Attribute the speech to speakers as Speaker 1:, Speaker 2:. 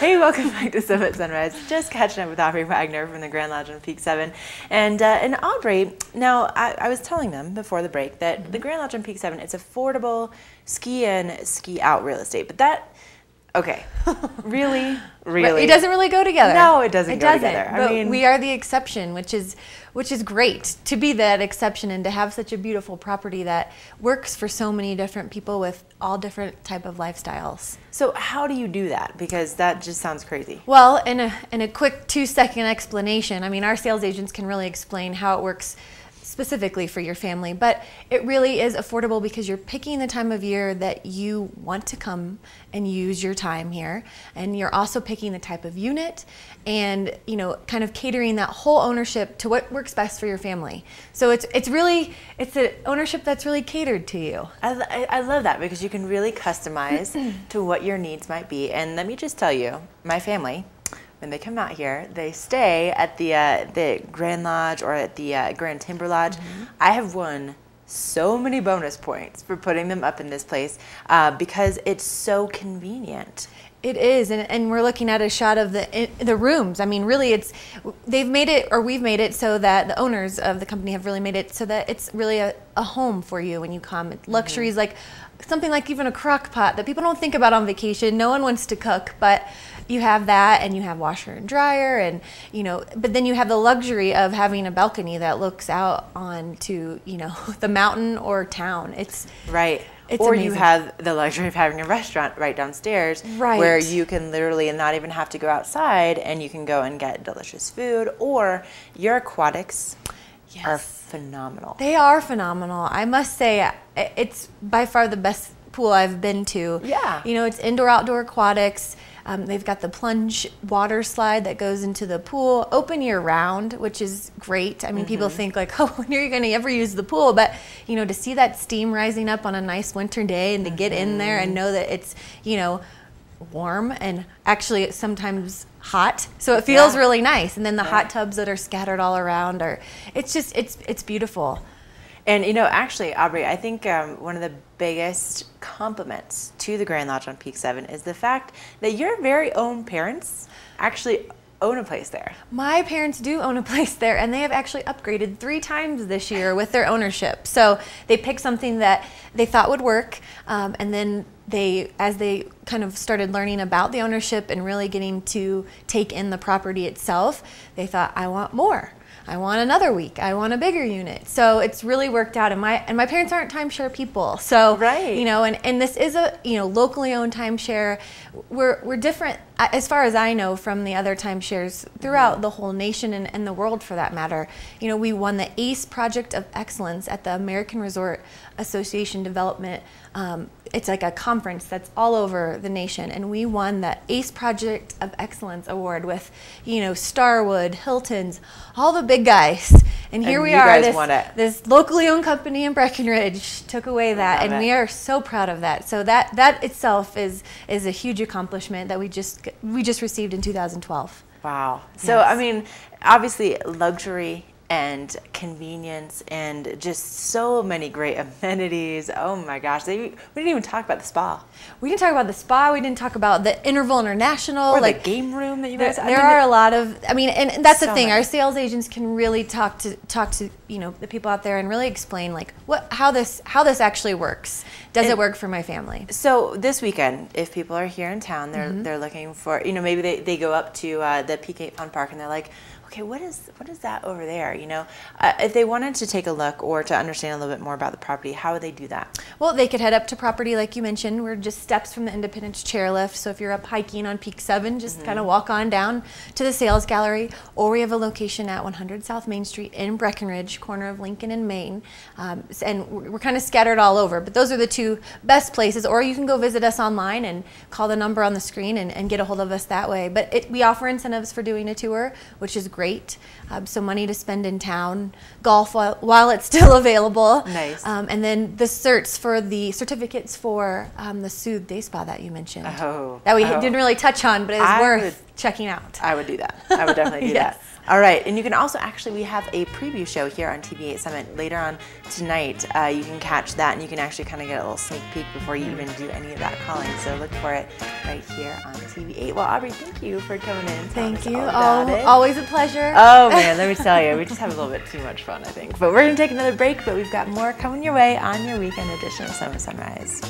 Speaker 1: Hey, welcome back to Summit Sunrise. Just catching up with Aubrey Wagner from the Grand Lodge on Peak 7. And Aubrey, now I was telling them before the break that the Grand Lodge on Peak 7, it's affordable ski in, ski out real estate. But that, okay, really?
Speaker 2: It doesn't really go together.
Speaker 1: No, it doesn't go together.
Speaker 2: But I mean, we are the exception, which is great to be that exception and to have such a beautiful property that works for so many different people with all different type of lifestyles.
Speaker 1: So how do you do that? Because that just sounds crazy.
Speaker 2: Well, in a quick 2-second explanation, I mean, our sales agents can really explain how it works specifically for your family, but it really is affordable because you're picking the time of year that you want to come and use your time here, and you're also picking the type of unit and, you know, kind of catering that whole ownership to what works best for your family. So it's an ownership that's really catered to you.
Speaker 1: I love that because you can really customize to what your needs might be. And let me just tell you, my family, when they come out here, they stay at the Grand Lodge or at the Grand Timber Lodge. I have won so many bonus points for putting them up in this place because it's so convenient.
Speaker 2: It is, and we're looking at a shot of the rooms. I mean, really, we've made it so that the owners of the company have really made it so that it's really a home for you when you come. Luxuries like something like even a crock pot that people don't think about on vacation. No one wants to cook, but you have that, and you have washer and dryer, and but then you have the luxury of having a balcony that looks out onto the mountain or town. It's
Speaker 1: right.
Speaker 2: It's
Speaker 1: or
Speaker 2: amazing.
Speaker 1: You have the luxury of having a restaurant right downstairs, where you can literally not even have to go outside, and you can go and get delicious food. Or your aquatics are phenomenal.
Speaker 2: They are phenomenal. I must say, it's by far the best pool I've been to.
Speaker 1: Yeah.
Speaker 2: It's indoor-outdoor aquatics. They've got the plunge water slide that goes into the pool, open year-round, which is great. I mean, people think like, oh, when are you going to ever use the pool? But, to see that steam rising up on a nice winter day and to get in there and know that it's, warm and actually sometimes hot. So it feels really nice. And then the hot tubs that are scattered all around it's beautiful.
Speaker 1: And, actually, Aubrey, I think one of the biggest compliments to the Grand Lodge on Peak 7 is the fact that your very own parents actually own a place there.
Speaker 2: My parents do own a place there, and they have actually upgraded 3 times this year with their ownership. So they picked something that they thought would work, and then as they kind of started learning about the ownership and really getting to take in the property itself, they thought, I want more. I want another week. I want a bigger unit. So it's really worked out. And my parents aren't timeshare people. So and this is a locally owned timeshare. We're different as far as I know from the other timeshares throughout the whole nation and the world for that matter. We won the ACE Project of Excellence at the American Resort Association Development. It's like a conference that's all over the nation, and we won the ACE Project of Excellence Award with, Starwood, Hilton's, all the big guys. And here we are, this locally owned company in Breckenridge took away that, and we are so proud of that. So that itself is a huge accomplishment that we just received in 2012.
Speaker 1: Wow. So, I mean, obviously luxury and convenience and just so many great amenities. Oh my gosh, we didn't even talk about the spa.
Speaker 2: We didn't talk about the spa. We didn't talk about the Interval International.
Speaker 1: Or the game room that you guys have.
Speaker 2: There are a lot of, and that's the thing. Our sales agents can really talk to the people out there and really explain like how this actually works. Does it work for my family? So
Speaker 1: this weekend, if people are here in town, they're looking for, maybe they go up to the Peak 8 Fun Park and they're like, okay, what is that over there? If they wanted to take a look or to understand a little bit more about the property, how would they do that?
Speaker 2: Well, they could head up to property like you mentioned. We're just steps from the Independence Chairlift. So if you're up hiking on Peak 7, just kind of walk on down to the sales gallery. Or we have a location at 100 South Main Street in Breckenridge, corner of Lincoln and Main. And we're kind of scattered all over, but those are the 2 best places. Or you can go visit us online and call the number on the screen and get a hold of us that way. But we offer incentives for doing a tour, which is great. So money to spend in town, golf while it's still available.
Speaker 1: Nice.
Speaker 2: And then the certificates for the Soothe Day Spa that you mentioned.
Speaker 1: That
Speaker 2: we didn't really touch on, but it's worth. checking out.
Speaker 1: I would do that. I would definitely do
Speaker 2: Yes.
Speaker 1: that. All right, and you can also we have a preview show here on TV8 Summit later on tonight. You can catch that, and you can actually kind of get a little sneak peek before you even do any of that calling. So look for it right here on TV8. Well, Aubrey, thank you for coming in. And
Speaker 2: Thank you.
Speaker 1: all about it.
Speaker 2: Always a pleasure.
Speaker 1: Oh man, let me tell you, we just have a little bit too much fun, I think. But we're gonna take another break, but we've got more coming your way on your weekend edition of Summer Sunrise.